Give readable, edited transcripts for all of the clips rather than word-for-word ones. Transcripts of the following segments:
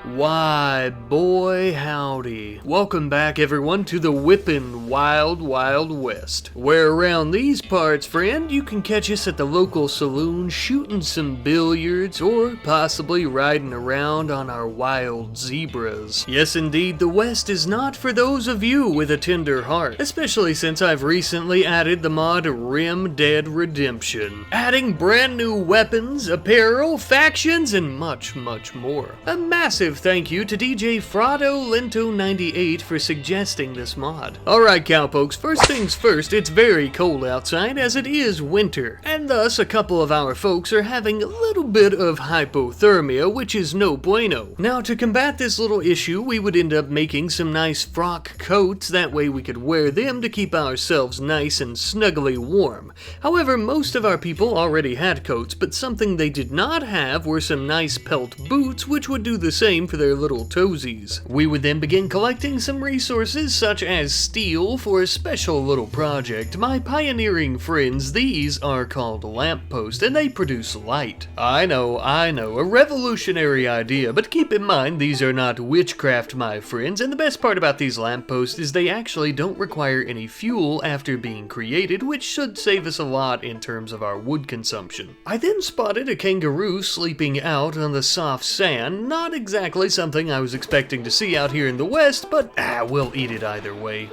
Why, boy howdy. Welcome back everyone to the whippin' Wild Wild West, where around these parts, friend, you can catch us at the local saloon shooting some billiards or possibly riding around on our wild zebras. Yes indeed, the West is not for those of you with a tender heart, especially since I've recently added the mod RimDead Redemption, adding brand new weapons, apparel, factions, and much more. A massive thank you to DJ Frado-Lento98 for suggesting this mod. Alright cowpokes, first things first, it's very cold outside as it is winter, and thus a couple of our folks are having a little bit of hypothermia, which is no bueno. Now to combat this little issue, we would end up making some nice frock coats, that way we could wear them to keep ourselves nice and snuggly warm. However, most of our people already had coats, but something they did not have were some nice pelt boots, which would do the same for their little toesies. We would then begin collecting some resources such as steel for a special little project. My pioneering friends, these are called lampposts and they produce light. I know, a revolutionary idea, but keep in mind these are not witchcraft, my friends, and the best part about these lampposts is they actually don't require any fuel after being created, which should save us a lot in terms of our wood consumption. I then spotted a kangaroo sleeping out on the soft sand, not exactly something I was expecting to see out here in the West, but we'll eat it either way.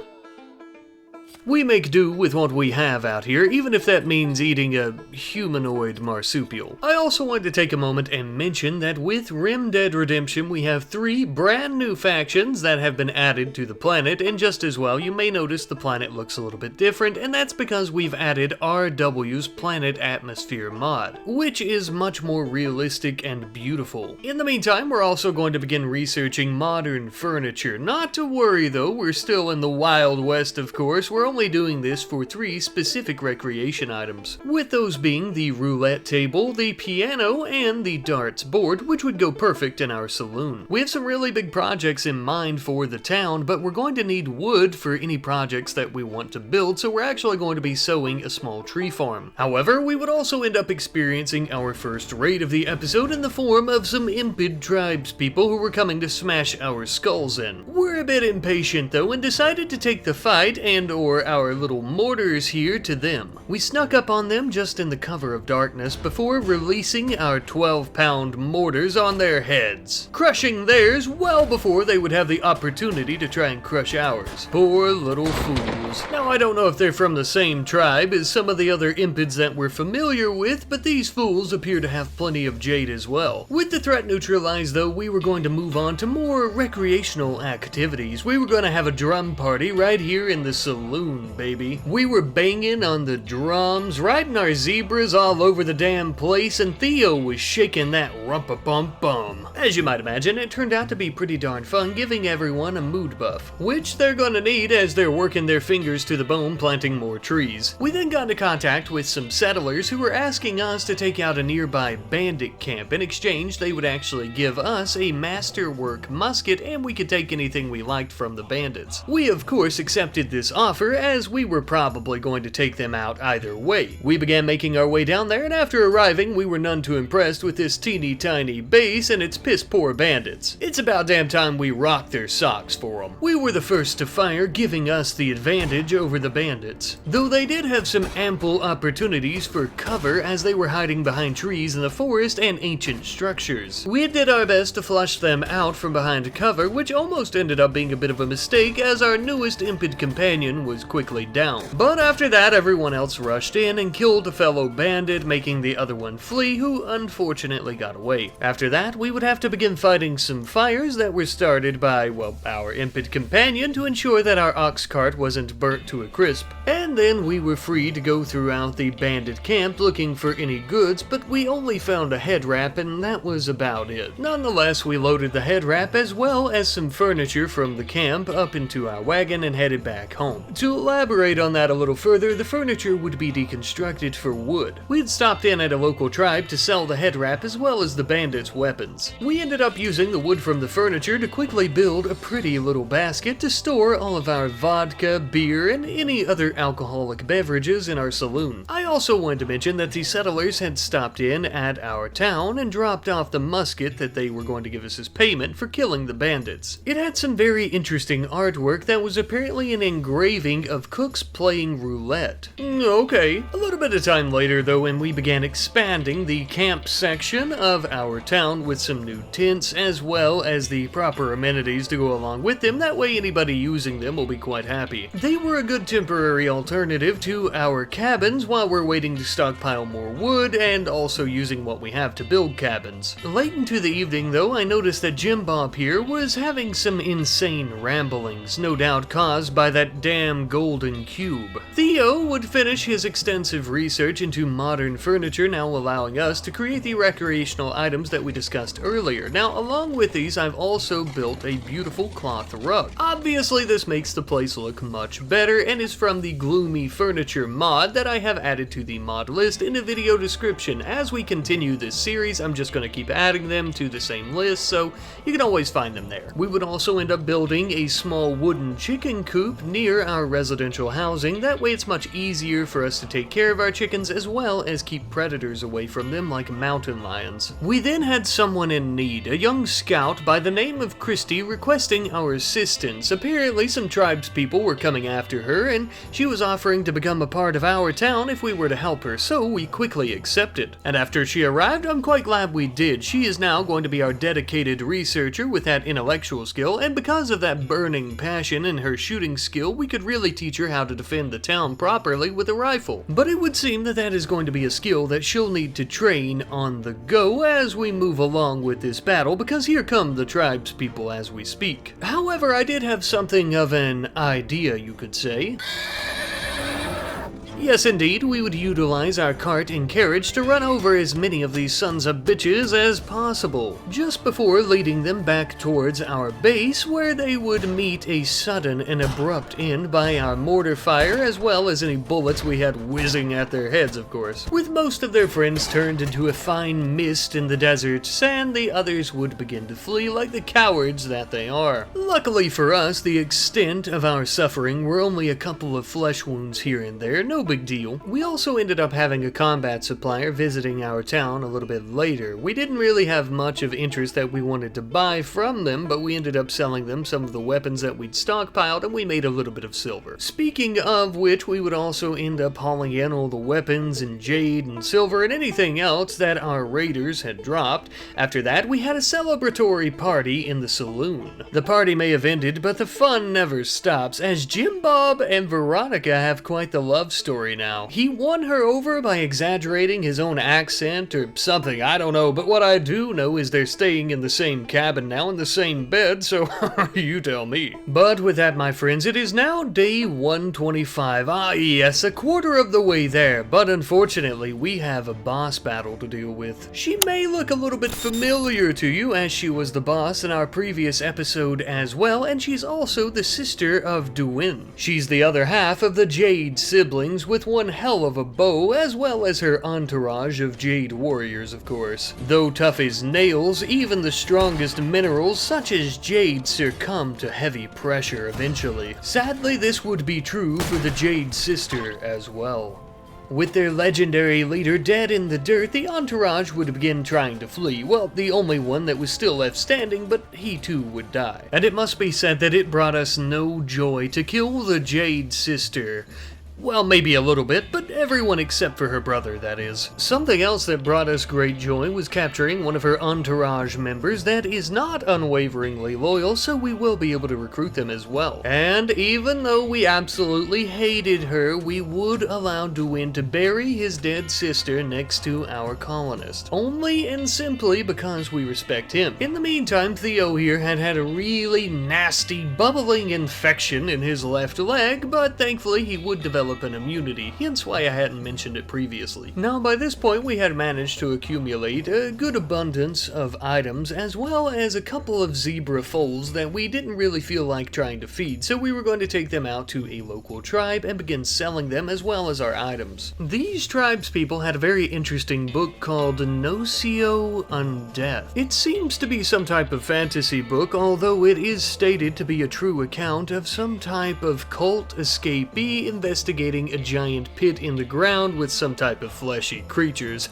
We make do with what we have out here, even if that means eating a humanoid marsupial. I also wanted to take a moment and mention that with RimDead Redemption we have 3 brand new factions that have been added to the planet, and just as well you may notice the planet looks a little bit different, and that's because we've added RW's Planet Atmosphere mod, which is much more realistic and beautiful. In the meantime, we're also going to begin researching modern furniture. Not to worry though, we're still in the Wild West of course. We're only doing this for 3 specific recreation items, with those being the roulette table, the piano, and the darts board, which would go perfect in our saloon. We have some really big projects in mind for the town, but we're going to need wood for any projects that we want to build, so we're actually going to be sowing a small tree farm. However, we would also end up experiencing our first raid of the episode in the form of some impid tribes people who were coming to smash our skulls in. We're a bit impatient though and decided to take the fight and/or our little mortars here to them. We snuck up on them just in the cover of darkness before releasing our 12-pound mortars on their heads, crushing theirs well before they would have the opportunity to try and crush ours. Poor little fools. Now I don't know if they're from the same tribe as some of the other impids that we're familiar with, but these fools appear to have plenty of Jade as well. With the threat neutralized though, we were going to move on to more recreational activities. We were going to have a drum party right here in the saloon, baby. We were banging on the drums, riding our zebras all over the damn place, and Theo was shaking that rumpa-bum-bum. As you might imagine, it turned out to be pretty darn fun, giving everyone a mood buff, which they're gonna need as they're working their fingers to the bone planting more trees. We then got into contact with some settlers who were asking us to take out a nearby bandit camp. In exchange, they would actually give us a masterwork musket and we could take anything we liked from the bandits. We of course accepted this offer, as we were probably going to take them out either way. We began making our way down there, and after arriving, we were none too impressed with this teeny tiny base and its piss poor bandits. It's about damn time we rocked their socks for them. We were the first to fire, giving us the advantage over the bandits, though they did have some ample opportunities for cover as they were hiding behind trees in the forest and ancient structures. We did our best to flush them out from behind cover, which almost ended up being a bit of a mistake as our newest impid companion was quickly down. But after that, everyone else rushed in and killed a fellow bandit, making the other one flee, who unfortunately got away. After that, we would have to begin fighting some fires that were started by, well, our impid companion to ensure that our ox cart wasn't burnt to a crisp. And then we were free to go throughout the bandit camp looking for any goods, but we only found a head wrap and that was about it. Nonetheless, we loaded the head wrap as well as some furniture from the camp up into our wagon and headed back home. To elaborate on that a little further, the furniture would be deconstructed for wood. We had stopped in at a local tribe to sell the head wrap as well as the bandits' weapons. We ended up using the wood from the furniture to quickly build a pretty little basket to store all of our vodka, beer, and any other alcoholic beverages in our saloon. I also wanted to mention that the settlers had stopped in at our town and dropped off the musket that they were going to give us as payment for killing the bandits. It had some very interesting artwork that was apparently an engraving of cooks playing roulette. Okay. A little bit of time later though, and we began expanding the camp section of our town with some new tents as well as the proper amenities to go along with them. That way anybody using them will be quite happy. They were a good temporary alternative to our cabins while we're waiting to stockpile more wood and also using what we have to build cabins. Late into the evening though, I noticed that Jim Bob here was having some insane ramblings, no doubt caused by that damn golden cube. Theo would finish his extensive research into modern furniture, now allowing us to create the recreational items that we discussed earlier. Now, along with these, I've also built a beautiful cloth rug. Obviously, this makes the place look much better and is from the Gloomy Furniture mod that I have added to the mod list in a video description. As we continue this series, I'm just going to keep adding them to the same list, so you can always find them there. We would also end up building a small wooden chicken coop near our residential housing. That way it's much easier for us to take care of our chickens as well as keep predators away from them like mountain lions. We then had someone in need, a young scout by the name of Christy, requesting our assistance. Apparently some tribespeople were coming after her and she was offering to become a part of our town if we were to help her, so we quickly accepted. And after she arrived, I'm quite glad we did. She is now going to be our dedicated researcher with that intellectual skill, and because of that burning passion and her shooting skill, we could really teach her how to defend the town properly with a rifle. But it would seem that that is going to be a skill that she'll need to train on the go as we move along with this battle, because here come the tribespeople as we speak. However, I did have something of an idea, you could say. Yes, indeed, we would utilize our cart and carriage to run over as many of these sons of bitches as possible, just before leading them back towards our base, where they would meet a sudden and abrupt end by our mortar fire, as well as any bullets we had whizzing at their heads, of course. With most of their friends turned into a fine mist in the desert sand, the others would begin to flee like the cowards that they are. Luckily for us, the extent of our suffering were only a couple of flesh wounds here and there, no big deal. We also ended up having a combat supplier visiting our town a little bit later. We didn't really have much of interest that we wanted to buy from them, but we ended up selling them some of the weapons that we'd stockpiled and we made a little bit of silver. Speaking of which, we would also end up hauling in all the weapons and jade and silver and anything else that our raiders had dropped. After that, we had a celebratory party in the saloon. The party may have ended, but the fun never stops, as Jim Bob and Veronica have quite the love story now. He won her over by exaggerating his own accent or something, I don't know, but what I do know is they're staying in the same cabin now in the same bed, so you tell me. But with that, my friends, it is now day 125. Ah yes, a quarter of the way there, but unfortunately we have a boss battle to deal with. She may look a little bit familiar to you as she was the boss in our previous episode as well, and she's also the sister of Duin. She's the other half of the Jade siblings, with one hell of a bow, as well as her entourage of Jade warriors, of course. Though tough as nails, even the strongest minerals such as Jade succumb to heavy pressure eventually. Sadly, this would be true for the Jade sister as well. With their legendary leader dead in the dirt, the entourage would begin trying to flee. Well, the only one that was still left standing, but he too would die. And it must be said that it brought us no joy to kill the Jade sister. Well, maybe a little bit, but everyone except for her brother, that is. Something else that brought us great joy was capturing one of her entourage members that is not unwaveringly loyal, so we will be able to recruit them as well. And even though we absolutely hated her, we would allow Duin to bury his dead sister next to our colonist. Only and simply because we respect him. In the meantime, Theo here had a really nasty, bubbling infection in his left leg, but thankfully he would develop develop an immunity, hence why I hadn't mentioned it previously. Now, by this point, we had managed to accumulate a good abundance of items, as well as a couple of zebra foals that we didn't really feel like trying to feed, so we were going to take them out to a local tribe and begin selling them as well as our items. These tribespeople had a very interesting book called Nocio Undeath. It seems to be some type of fantasy book, although it is stated to be a true account of some type of cult escapee investigating a giant pit in the ground with some type of fleshy creatures.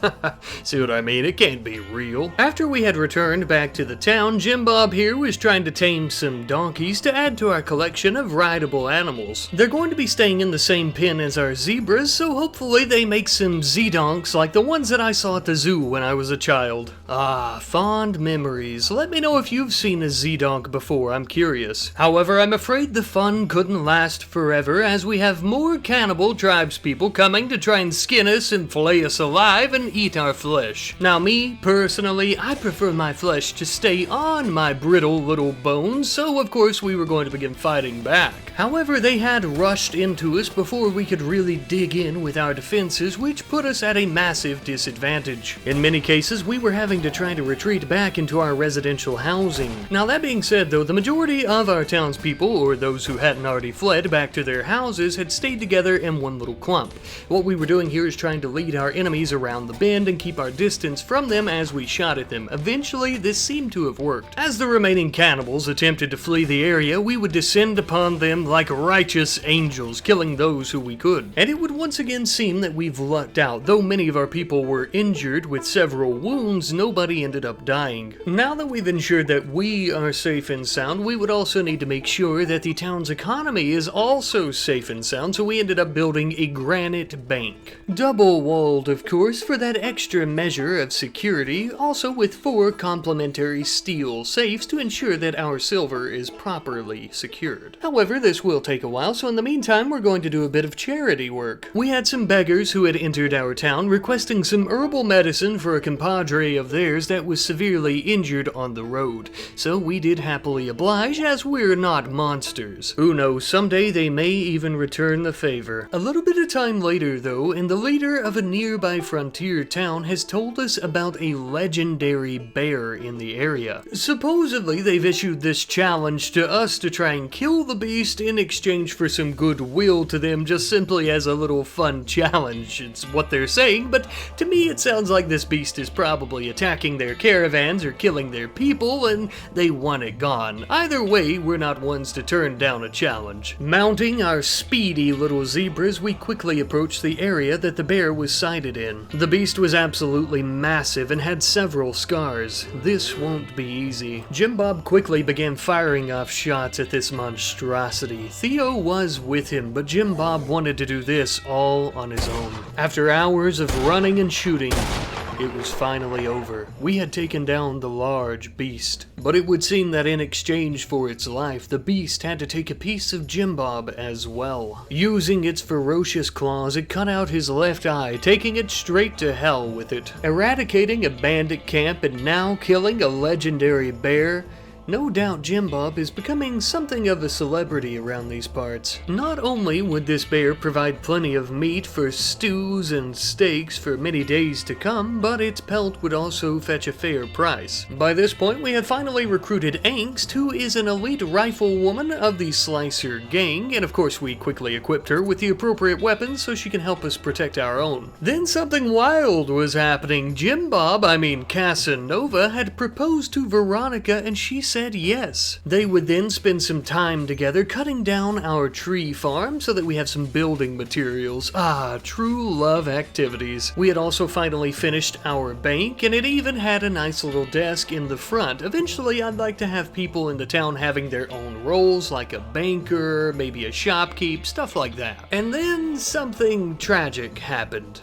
See what I mean? It can't be real. After we had returned back to the town, Jim Bob here was trying to tame some donkeys to add to our collection of rideable animals. They're going to be staying in the same pen as our zebras, so hopefully they make some Z-donks like the ones that I saw at the zoo when I was a child. Ah, fond memories. Let me know if you've seen a Z-donk before, I'm curious. However, I'm afraid the fun couldn't last forever, as we have more cannibal tribespeople coming to try and skin us and flay us alive and eat our flesh. Now me, personally, I prefer my flesh to stay on my brittle little bones, so of course we were going to begin fighting back. However, they had rushed into us before we could really dig in with our defenses, which put us at a massive disadvantage. In many cases, we were having to try to retreat back into our residential housing. Now that being said though, the majority of our townspeople, or those who hadn't already fled back to their houses, had stayed together in one little clump. What we were doing here is trying to lead our enemies around the bend and keep our distance from them as we shot at them. Eventually, this seemed to have worked. As the remaining cannibals attempted to flee the area, we would descend upon them like righteous angels, killing those who we could. And it would once again seem that we've lucked out. Though many of our people were injured with several wounds, nobody ended up dying. Now that we've ensured that we are safe and sound, we would also need to make sure that the town's economy is also safe and sound, so we ended up building a granite bank. Double-walled, of course, for that extra measure of security, also with 4 complementary steel safes to ensure that our silver is properly secured. However, this will take a while, so in the meantime, we're going to do a bit of charity work. We had some beggars who had entered our town requesting some herbal medicine for a compadre of theirs that was severely injured on the road, so we did happily oblige, as we're not monsters. Who knows, someday they may even return the favor. A little bit of time later though, and the leader of a nearby frontier town has told us about a legendary bear in the area. Supposedly they've issued this challenge to us to try and kill the beast in exchange for some goodwill to them, just simply as a little fun challenge. It's what they're saying, but to me it sounds like this beast is probably attacking their caravans or killing their people, and they want it gone. Either way, we're not ones to turn down a challenge. Mounting our speedy little zebras, we quickly approached the area that the bear was sighted in. The beast was absolutely massive and had several scars. This won't be easy. Jim Bob quickly began firing off shots at this monstrosity. Theo was with him, but Jim Bob wanted to do this all on his own. After hours of running and shooting, it was finally over. We had taken down the large beast, but it would seem that in exchange for its life, the beast had to take a piece of Jim Bob as well. Using its ferocious claws, it cut out his left eye, taking it straight to hell with it. Eradicating a bandit camp and now killing a legendary bear. No doubt Jim Bob is becoming something of a celebrity around these parts. Not only would this bear provide plenty of meat for stews and steaks for many days to come, but its pelt would also fetch a fair price. By this point, we had finally recruited Angst, who is an elite riflewoman of the Slicer gang, and of course we quickly equipped her with the appropriate weapons so she can help us protect our own. Then something wild was happening. Jim Bob, Casanova, had proposed to Veronica, and she said yes. They would then spend some time together cutting down our tree farm so that we have some building materials. Ah, true love activities. We had also finally finished our bank, and it even had a nice little desk in the front. Eventually, I'd like to have people in the town having their own roles, like a banker, maybe a shopkeep, stuff like that. And then something tragic happened.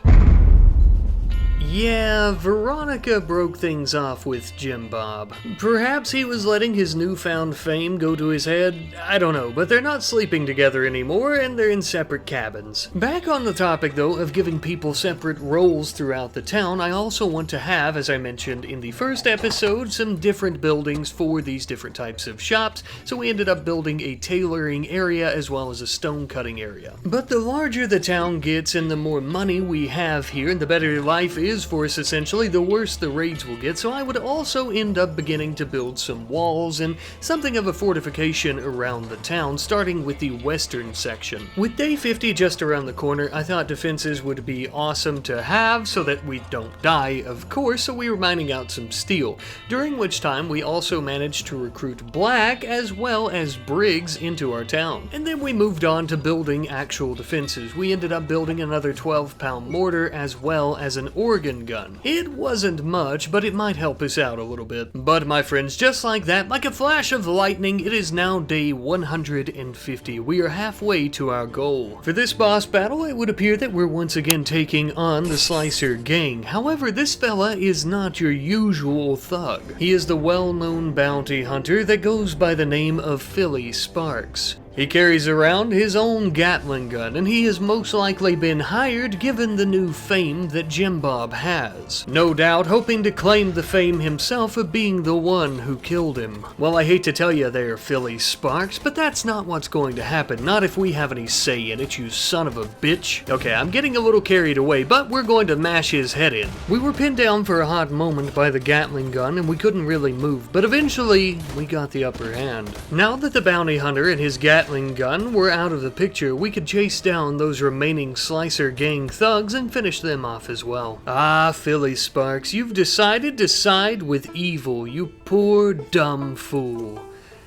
Yeah, Veronica broke things off with Jim Bob. Perhaps he was letting his newfound fame go to his head? I don't know, but they're not sleeping together anymore and they're in separate cabins. Back on the topic though of giving people separate roles throughout the town, I also want to have, as I mentioned in the first episode, some different buildings for these different types of shops, so we ended up building a tailoring area as well as a stone cutting area. But the larger the town gets and the more money we have here and the better life is for us essentially, the worse the raids will get, so I would also end up beginning to build some walls and something of a fortification around the town, starting with the western section. With day 50 just around the corner, I thought defenses would be awesome to have so that we don't die, of course, so we were mining out some steel, during which time we also managed to recruit Black as well as Briggs into our town. And then we moved on to building actual defenses. We ended up building another 12-pound mortar as well as an organ gun. It wasn't much, but it might help us out a little bit. But my friends, just like that, like a flash of lightning, it is now day 150. We are halfway to our goal. For this boss battle, it would appear that we're once again taking on the Slicer gang. However, this fella is not your usual thug. He is the well-known bounty hunter that goes by the name of Philly Sparks. He carries around his own Gatling gun, and he has most likely been hired given the new fame that Jim Bob has. No doubt hoping to claim the fame himself of being the one who killed him. Well, I hate to tell you there, Philly Sparks, but that's not what's going to happen. Not if we have any say in it, you son of a bitch. Okay, I'm getting a little carried away, but we're going to mash his head in. We were pinned down for a hot moment by the Gatling gun, and we couldn't really move, but eventually, we got the upper hand. Now that the bounty hunter and his Gatling gun were out of the picture, we could chase down those remaining Slicer gang thugs and finish them off as well. Ah, Philly Sparks, you've decided to side with evil, you poor dumb fool.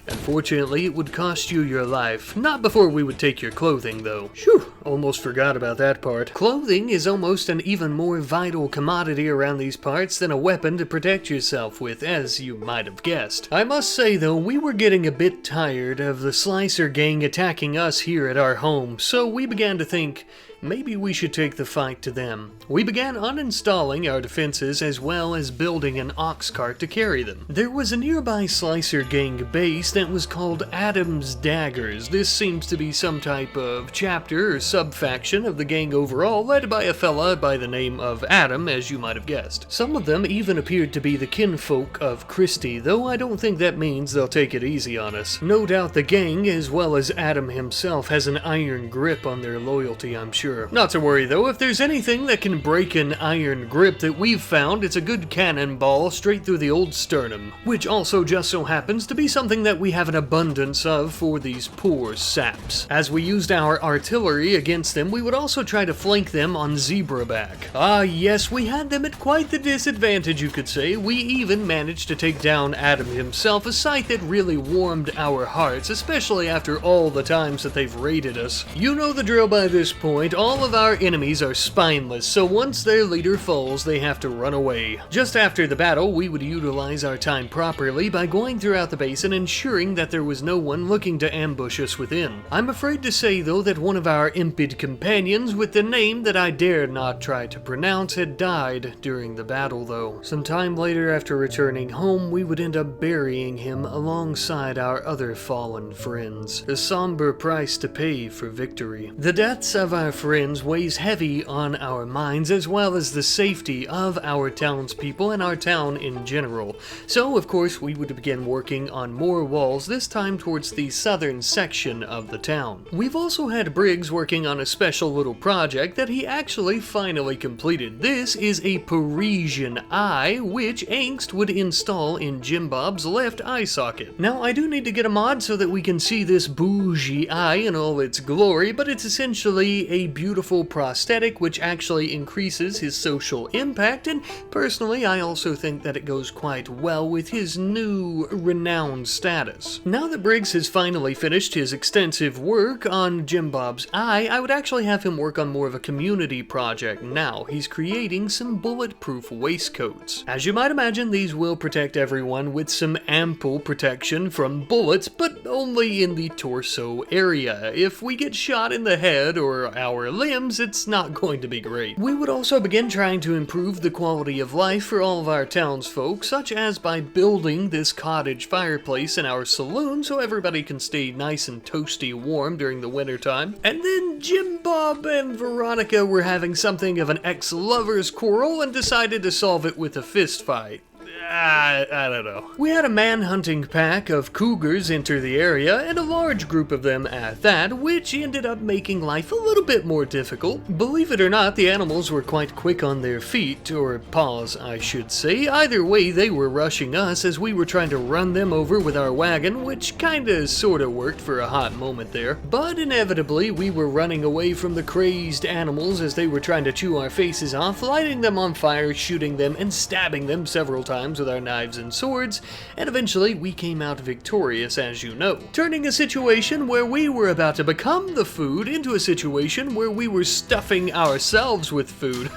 Unfortunately, it would cost you your life. Not before we would take your clothing, though. Phew, almost forgot about that part. Clothing is almost an even more vital commodity around these parts than a weapon to protect yourself with, as you might have guessed. I must say, though, we were getting a bit tired of the Slicer gang attacking us here at our home, so we began to think, maybe we should take the fight to them. We began uninstalling our defenses as well as building an ox cart to carry them. There was a nearby Slicer gang base that was called Adam's Daggers. This seems to be some type of chapter or sub-faction of the gang overall, led by a fella by the name of Adam, as you might have guessed. Some of them even appeared to be the kinfolk of Christie, though I don't think that means they'll take it easy on us. No doubt the gang, as well as Adam himself, has an iron grip on their loyalty, I'm sure. Not to worry though, if there's anything that can break an iron grip that we've found, it's a good cannonball straight through the old sternum, which also just so happens to be something that we have an abundance of for these poor saps. As we used our artillery against them, we would also try to flank them on Zebraback. Ah yes, we had them at quite the disadvantage, you could say. We even managed to take down Adam himself, a sight that really warmed our hearts, especially after all the times that they've raided us. You know the drill by this point. All of our enemies are spineless, so once their leader falls, they have to run away. Just after the battle, we would utilize our time properly by going throughout the base and ensuring that there was no one looking to ambush us within. I'm afraid to say, though, that one of our impid companions with the name that I dare not try to pronounce had died during the battle, though. Some time later, after returning home, we would end up burying him alongside our other fallen friends. A somber price to pay for victory. The deaths of our friends weighs heavy on our minds, as well as the safety of our townspeople and our town in general. So, of course, we would begin working on more walls, this time towards the southern section of the town. We've also had Briggs working on a special little project that he actually finally completed. This is a Parisian eye, which Angst would install in Jim Bob's left eye socket. Now, I do need to get a mod so that we can see this bougie eye in all its glory, but it's essentially a beautiful prosthetic which actually increases his social impact, and personally I also think that it goes quite well with his new renowned status. Now that Briggs has finally finished his extensive work on Jim Bob's eye, I would actually have him work on more of a community project now. He's creating some bulletproof waistcoats. As you might imagine, these will protect everyone with some ample protection from bullets, but only in the torso area. If we get shot in the head or our our limbs, it's not going to be great. We would also begin trying to improve the quality of life for all of our townsfolk, such as by building this cottage fireplace in our saloon so everybody can stay nice and toasty warm during the wintertime. And then Jim Bob and Veronica were having something of an ex-lover's quarrel and decided to solve it with a fist fight. I don't know. We had a man-hunting pack of cougars enter the area, and a large group of them at that, which ended up making life a little bit more difficult. Believe it or not, the animals were quite quick on their feet, or paws, I should say. Either way, they were rushing us as we were trying to run them over with our wagon, which kinda sorta worked for a hot moment there. But inevitably, we were running away from the crazed animals as they were trying to chew our faces off, lighting them on fire, shooting them, and stabbing them several times with our knives and swords, and eventually we came out victorious, as you know, turning a situation where we were about to become the food into a situation where we were stuffing ourselves with food,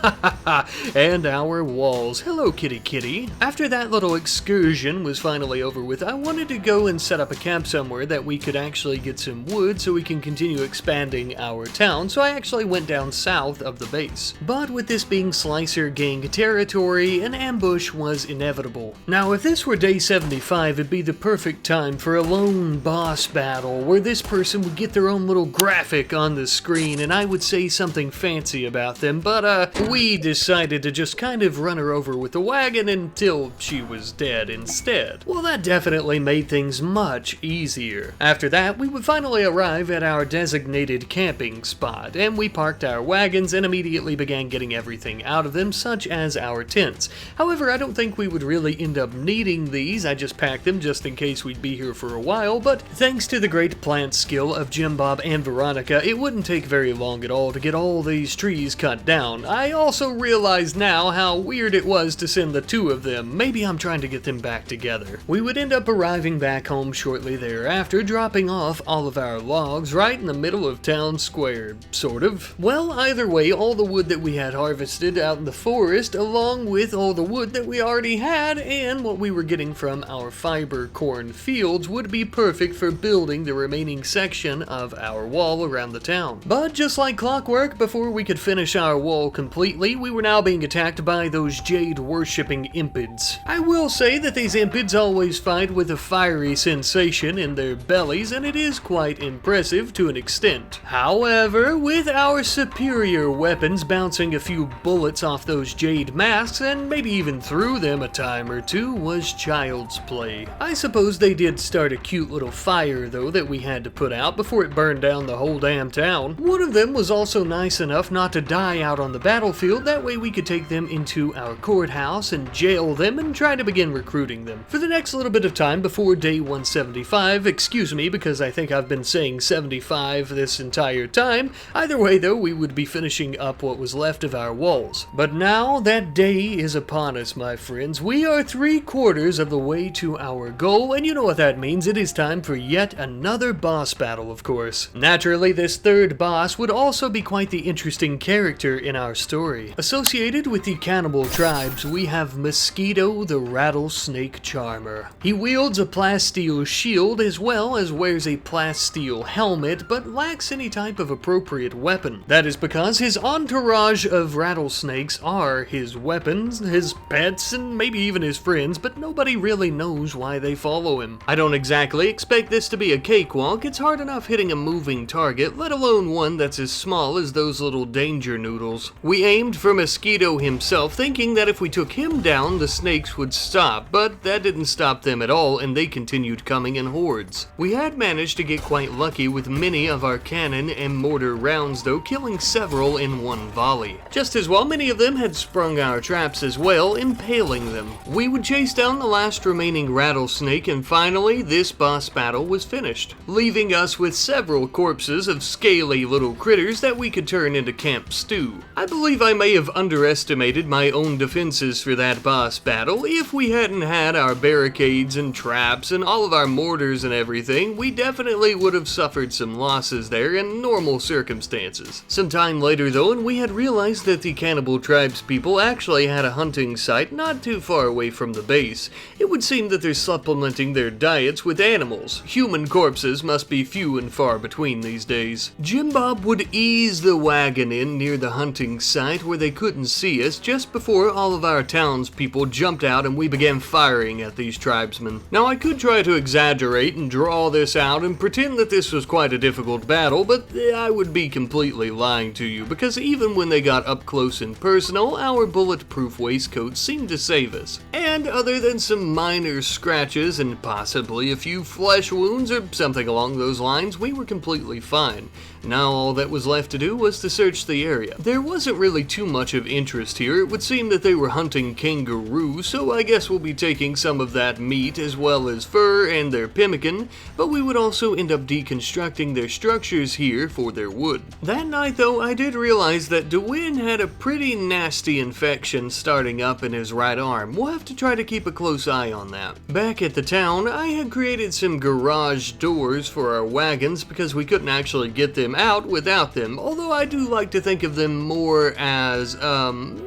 and our walls. Hello, kitty kitty. After that little excursion was finally over with, I wanted to go and set up a camp somewhere that we could actually get some wood so we can continue expanding our town, so I actually went down south of the base. But with this being Slicer Gang territory, an ambush was inevitable. Now, if this were day 75, it'd be the perfect time for a lone boss battle where this person would get their own little graphic on the screen and I would say something fancy about them, but we decided to just kind of run her over with the wagon until she was dead instead. Well, that definitely made things much easier. After that, we would finally arrive at our designated camping spot, and we parked our wagons and immediately began getting everything out of them, such as our tents. However, I don't think we would really end up needing these. I just packed them just in case we'd be here for a while, but thanks to the great plant skill of Jim Bob and Veronica, it wouldn't take very long at all to get all these trees cut down. I also realize now how weird it was to send the two of them. Maybe I'm trying to get them back together. We would end up arriving back home shortly thereafter, dropping off all of our logs right in the middle of town square, sort of. Well, either way, all the wood that we had harvested out in the forest, along with all the wood that we already had, and what we were getting from our fiber corn fields would be perfect for building the remaining section of our wall around the town. But just like clockwork, before we could finish our wall completely, we were now being attacked by those Jade worshipping impids. I will say that these impids always fight with a fiery sensation in their bellies, and it is quite impressive to an extent. However, with our superior weapons bouncing a few bullets off those Jade masks and maybe even through them a time or two was child's play. I suppose they did start a cute little fire though that we had to put out before it burned down the whole damn town. One of them was also nice enough not to die out on the battlefield, that way we could take them into our courthouse and jail them and try to begin recruiting them. For the next little bit of time before day 175, excuse me because I think I've been saying 75 this entire time, either way though we would be finishing up what was left of our walls. But now that day is upon us, my friends. We are 3/4 of the way to our goal, and you know what that means. It is time for yet another boss battle, of course. Naturally, this third boss would also be quite the interesting character in our story. Associated with the cannibal tribes, we have Mosquito the Rattlesnake Charmer. He wields a plasteel shield as well as wears a plasteel helmet, but lacks any type of appropriate weapon. That is because his entourage of rattlesnakes are his weapons, his pets, and maybe even his friends, but nobody really knows why they follow him. I don't exactly expect this to be a cakewalk. It's hard enough hitting a moving target, let alone one that's as small as those little danger noodles. We aimed for Mosquito himself, thinking that if we took him down, the snakes would stop, but that didn't stop them at all, and they continued coming in hordes. We had managed to get quite lucky with many of our cannon and mortar rounds though, killing several in one volley. Just as well, many of them had sprung our traps as well, impaling them. We would chase down the last remaining rattlesnake, and finally this boss battle was finished, leaving us with several corpses of scaly little critters that we could turn into camp stew. I believe I may have underestimated my own defenses for that boss battle. If we hadn't had our barricades and traps and all of our mortars and everything, we definitely would have suffered some losses there in normal circumstances. Some time later though, and we had realized that the cannibal tribes people actually had a hunting site not too far away away from the base. It would seem that they're supplementing their diets with animals. Human corpses must be few and far between these days. Jim Bob would ease the wagon in near the hunting site where they couldn't see us just before all of our townspeople jumped out and we began firing at these tribesmen. Now I could try to exaggerate and draw this out and pretend that this was quite a difficult battle, but I would be completely lying to you, because even when they got up close and personal, our bulletproof waistcoats seemed to save us. And other than some minor scratches and possibly a few flesh wounds or something along those lines, we were completely fine. Now all that was left to do was to search the area. There wasn't really too much of interest here. It would seem that they were hunting kangaroo, so I guess we'll be taking some of that meat as well as fur and their pemmican, but we would also end up deconstructing their structures here for their wood. That night though, I did realize that DeWin had a pretty nasty infection starting up in his right arm. We'll have to try to keep a close eye on that. Back at the town, I had created some garage doors for our wagons because we couldn't actually get them out without them, although I do like to think of them more as,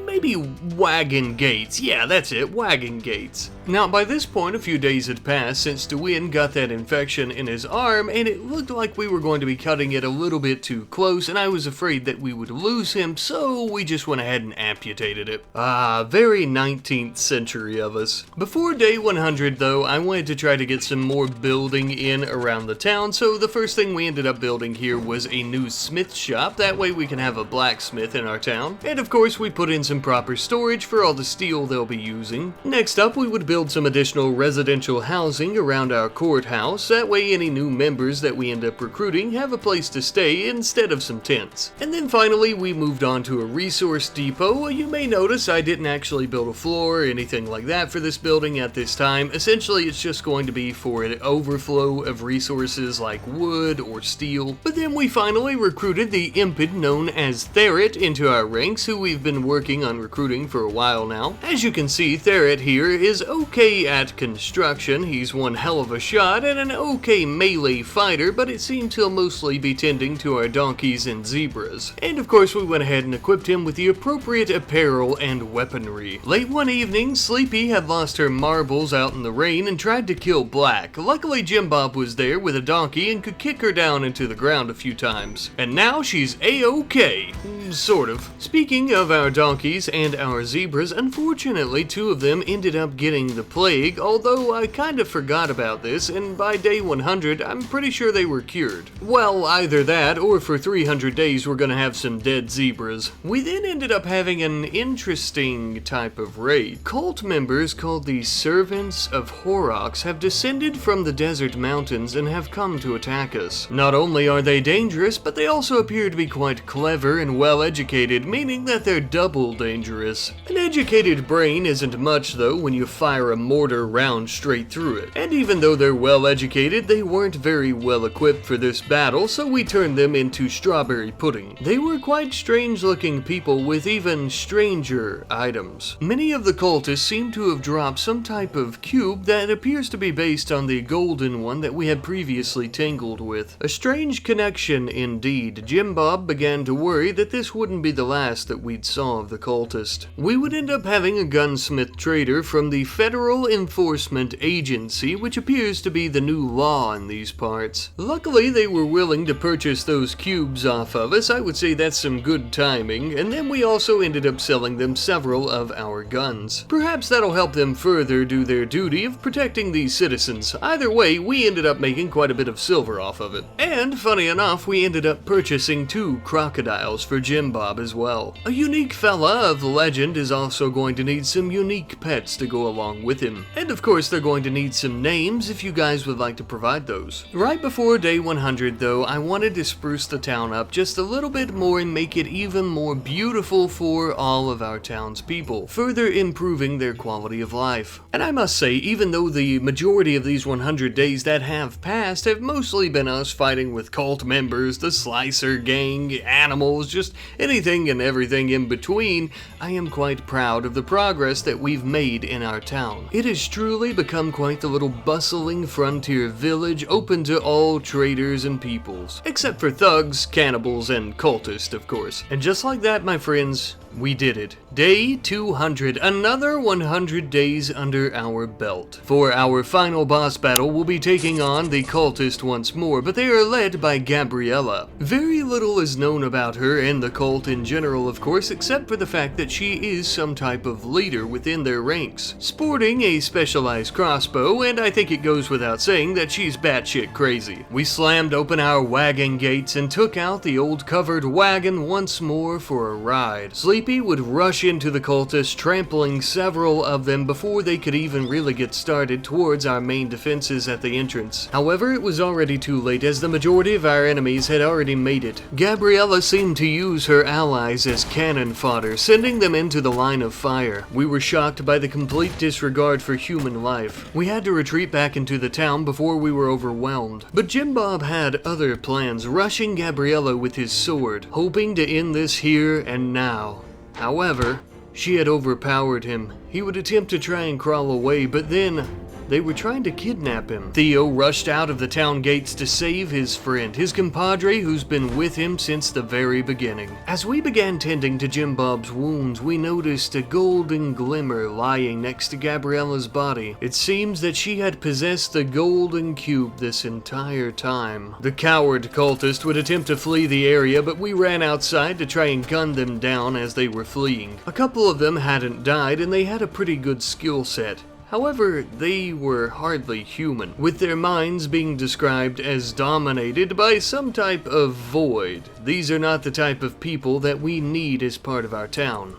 maybe wagon gates. Yeah, that's it, wagon gates. Now, by this point, a few days had passed since DeWin got that infection in his arm, and it looked like we were going to be cutting it a little bit too close, and I was afraid that we would lose him, so we just went ahead and amputated it. Very 19th century of us. Before day 100, though, I wanted to try to get some more building in around the town, so the first thing we ended up building here was a new smith shop. That way we can have a blacksmith in our town. And of course, we put in some proper storage for all the steel they'll be using. Next up, we would build some additional residential housing around our courthouse. That way any new members that we end up recruiting have a place to stay instead of some tents. And then finally we moved on to a resource depot. You may notice I didn't actually build a floor or anything like that for this building at this time. Essentially it's just going to be for an overflow of resources like wood or steel. But then we finally recruited the impid known as Therrit into our ranks, who we've been working on recruiting for a while now. As you can see, Therrit here is okay at construction. He's one hell of a shot and an okay melee fighter, but it seems he'll mostly be tending to our donkeys and zebras. And of course we went ahead and equipped him with the appropriate apparel and weaponry. Late one evening, Sleepy had lost her marbles out in the rain and tried to kill Black. Luckily Jim Bob was there with a donkey and could kick her down into the ground a few times. And now she's A-okay. Sort of. Speaking of our donkeys and our zebras, unfortunately 2 of them ended up getting the plague, although I kind of forgot about this, and by day 100 I'm pretty sure they were cured. Well, either that or for 300 days we're gonna have some dead zebras. We then ended up having an interesting type of raid. Cult members called the Servants of Horrocks have descended from the desert mountains and have come to attack us. Not only are they dangerous, but they also appear to be quite clever and well educated, meaning that they're double dangerous. An educated brain isn't much though when you fire a mortar round straight through it. And even though they're well educated, they weren't very well equipped for this battle, so we turned them into strawberry pudding. They were quite strange looking people with even stranger items. Many of the cultists seem to have dropped some type of cube that appears to be based on the golden one that we had previously tangled with. A strange connection indeed. Jim Bob began to worry that this wouldn't be the last that we'd saw of the cultist. We would end up having a gunsmith trader from the Federal Enforcement Agency, which appears to be the new law in these parts. Luckily, they were willing to purchase those cubes off of us. I would say that's some good timing, and then we also ended up selling them several of our guns. Perhaps that'll help them further do their duty of protecting these citizens. Either way, we ended up making quite a bit of silver off of it. And, funny enough, we ended up purchasing 2 crocodiles for Jim Bob as well. A unique fella of legend is also going to need some unique pets to go along with him. And of course they're going to need some names if you guys would like to provide those. Right before day 100 though, I wanted to spruce the town up just a little bit more and make it even more beautiful for all of our townspeople, further improving their quality of life. And I must say, even though the majority of these 100 days that have passed have mostly been us fighting with cult members, the Slicer gang, animals, just anything and everything in between, I am quite proud of the progress that we've made in our town. town. It has truly become quite the little bustling frontier village open to all traders and peoples. Except for thugs, cannibals, and cultists, of course. And just like that, my friends, we did it. Day 200, another 100 days under our belt. For our final boss battle, we'll be taking on the cultist once more, but they are led by Gabriella. Very little is known about her and the cult in general, of course, except for the fact that she is some type of leader within their ranks, sporting a specialized crossbow, and I think it goes without saying that she's batshit crazy. We slammed open our wagon gates and took out the old covered wagon once more for a ride. Sleepy would rush into the cultists, trampling several of them before they could even really get started towards our main defenses at the entrance. However, it was already too late as the majority of our enemies had already made it. Gabriella seemed to use her allies as cannon fodder, sending them into the line of fire. We were shocked by the complete disregard for human life. We had to retreat back into the town before we were overwhelmed. But Jim Bob had other plans, rushing Gabriella with his sword, hoping to end this here and now. However, she had overpowered him. He would attempt to try and crawl away, but then they were trying to kidnap him. Theo rushed out of the town gates to save his friend, his compadre who's been with him since the very beginning. As we began tending to Jim Bob's wounds, we noticed a golden glimmer lying next to Gabriella's body. It seems that she had possessed the golden cube this entire time. The coward cultist would attempt to flee the area, but we ran outside to try and gun them down as they were fleeing. A couple of them hadn't died, and they had a pretty good skill set. However, they were hardly human, with their minds being described as dominated by some type of void. These are not the type of people that we need as part of our town.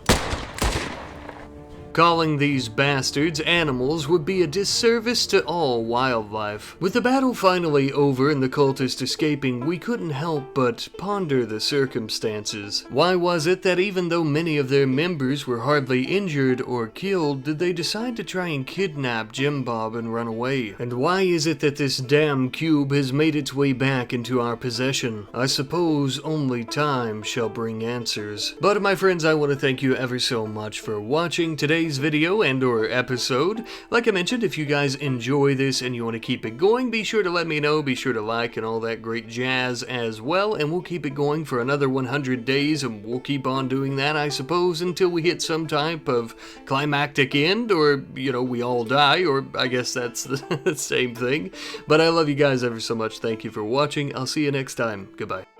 Calling these bastards animals would be a disservice to all wildlife. With the battle finally over and the cultists escaping, we couldn't help but ponder the circumstances. Why was it that even though many of their members were hardly injured or killed, did they decide to try and kidnap Jim Bob and run away? And why is it that this damn cube has made its way back into our possession? I suppose only time shall bring answers. But my friends, I want to thank you ever so much for watching today's video and or episode. Like I mentioned, if you guys enjoy this and you want to keep it going, be sure to let me know, be sure to like and all that great jazz as well, and we'll keep it going for another 100 days, and we'll keep on doing that, I suppose, until we hit some type of climactic end, or, you know, we all die, or I guess that's the same thing. But I love you guys ever so much. Thank you for watching. I'll see you next time. Goodbye.